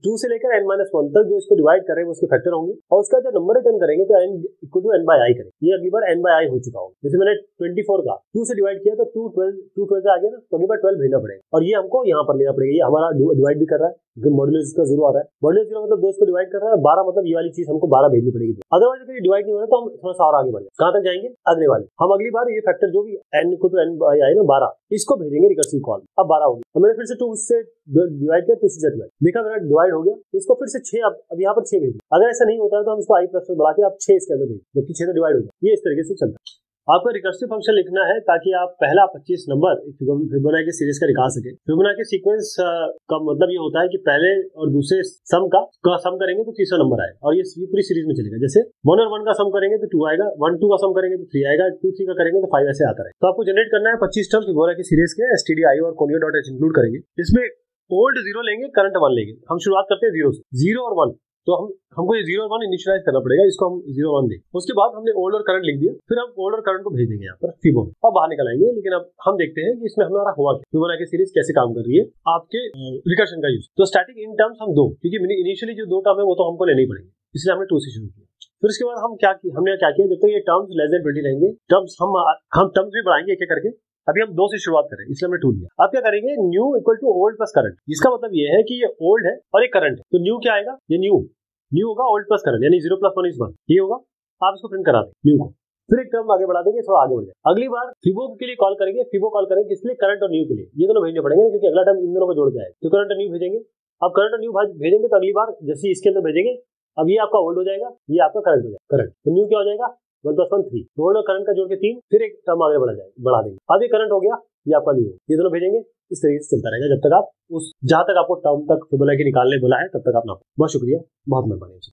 2 से लेकर n-1 तक जो इसको डिवाइड कर रहे हैं वो उसके फैक्टर होंगे, और उसका जो नंबर रिटर्न करेंगे तो n equal to n by i करेंगे। ये अगली बार n बाय i हो चुका होगा। जैसे मैंने 24 का 2 से डिवाइड किया तो 2 12 से आ गया ना, तो अगली बार 12 भेजना पड़ेगा, और ये हमको यहाँ पर लेना पड़ेगा। ये हमारा डिवाइड भी कर रहा है, मॉड्यूलो इसका 0 आ रहा है, मॉड्यूलो 0 मतलब 2 इसको डिवाइड कर रहा है, 12 मतलब ये वाली चीज हमको 12 भेजनी पड़ेगी। अदरवाइज अगर ये डिवाइड नहीं हो रहा तो हम थोड़ा सा और आगे बढ़ जाए, कहाँ तक जाएंगे, अगले वाले। हम अगली बार ये फैक्टर जो भी n equal to n by i ना 12, इसको भेजेंगे रिकर्सिव कॉल। अब 12 हो गया, मैंने फिर से 2 से डिवाइड किया, 2 से डिवाइड देखा, मेरा डिवाइड हो गया, इसको फिर से 6, अब यहाँ पर 6 भेजेंगे। अगर ऐसा नहीं होता है तो हम इसको i प्लस बढ़ा के आप 6 इसके अंदर भेजें, जबकि 6 तो डिवाइड हो गया। ये इस तरीके से चलता है। आपको रिकर्सिव फंक्शन लिखना है ताकि आप पहला 25 नंबर फिबोनाची सीरीज का निकाल सके। फिबोनाची सीक्वेंस का मतलब ये होता है कि पहले और दूसरे सम का सम करेंगे तो तीसरा नंबर आएगा, और ये पूरी सीरीज में चलेगा। जैसे 1 और 1 का सम करेंगे तो 2 आएगा, 1 2 का सम करेंगे तो 3 आएगा, 2 3 का करेंगे तो 5, ऐसे आता है। तो आपको जनरेट करना है 25 टर्म फिबोनाची सीरीज के, stdio और conio.h इंक्लूड करेंगे। इसमें ओल्ड 0 लेंगे, करंट 1 लेंगे। हम शुरुआत करते हैं 0 से, 0 और 1, तो हमको ये 0 और 1 इनिशियलाइज करना पड़ेगा, इसको हम 0 1 दें। उसके बाद हमने ओल्ड और करंट लिख दिया, फिर हम ओल्ड और करंट को भेज देंगे यहाँ पर फिबो में, अब बाहर निकल आएंगे। लेकिन अब हम देखते हैं कि इसमें हमारा हुआ क्या, फिबोनाची सीरीज कैसे काम कर रही है आपके रिकर्शन का यूज। तो स्टैटिक इन टर्म्स हम 2, क्योंकि इनिशियली जो 2 टर्म है वो तो हमको लेने ही पड़ेंगे, इसलिए हमने 2 से शुरू किया। फिर उसके बाद हमने क्या किया, जब तक ये टर्म्स लेस देन 20 रहेंगे, टर्म्स हम टर्म्स भी बढ़ाएंगे एक एक करके। अभी हम 2 से शुरुआत करें, इसलिए हमने 2 लिया। अब क्या करेंगे, new equal to old plus current. इसका मतलब ये है कि ये ओल्ड है और ये करंट है, तो न्यू क्या आएगा, ये न्यू होगा ओल्ड प्लस करंट, यानी 0 + 1 = 1, ये होगा। आप इसको प्रिंट करा दें न्यू को, फिर एक टर्म आगे बढ़ा देंगे, थोड़ा आगे बढ़ जाए। अगली बार फिबो के लिए कॉल करेंगे, फिबो कॉल करेंगे किसलिए, करंट और न्यू के लिए। ये दोनों भेजने पड़ेंगे क्योंकि अगला टर्म इन दोनों को जोड़ के आएगा, तो करंट और न्यू भेजेंगे। अब करंट और न्यू भेजेंगे तो अगली बार जैसे इसके अंदर भेजेंगे, अब ये आपका ओल्ड हो जाएगा, ये आपका करंट हो जाएगा। करंट तो न्यू क्या हो जाएगा, 1 + 1 3, ओल्ड और करंट का जोड़ के 3, फिर एक टर्म आगे बढ़ा देंगे। अब ये करंट हो गया, ये आपका न्यू, ये दोनों भेजेंगे। इस तरीके से चलता रहेगा जब तक आप जहां तक आपको टर्म तक फिबोनाची निकालने बोला है तब तक आप ना। बहुत शुक्रिया, बहुत मेहरबानी।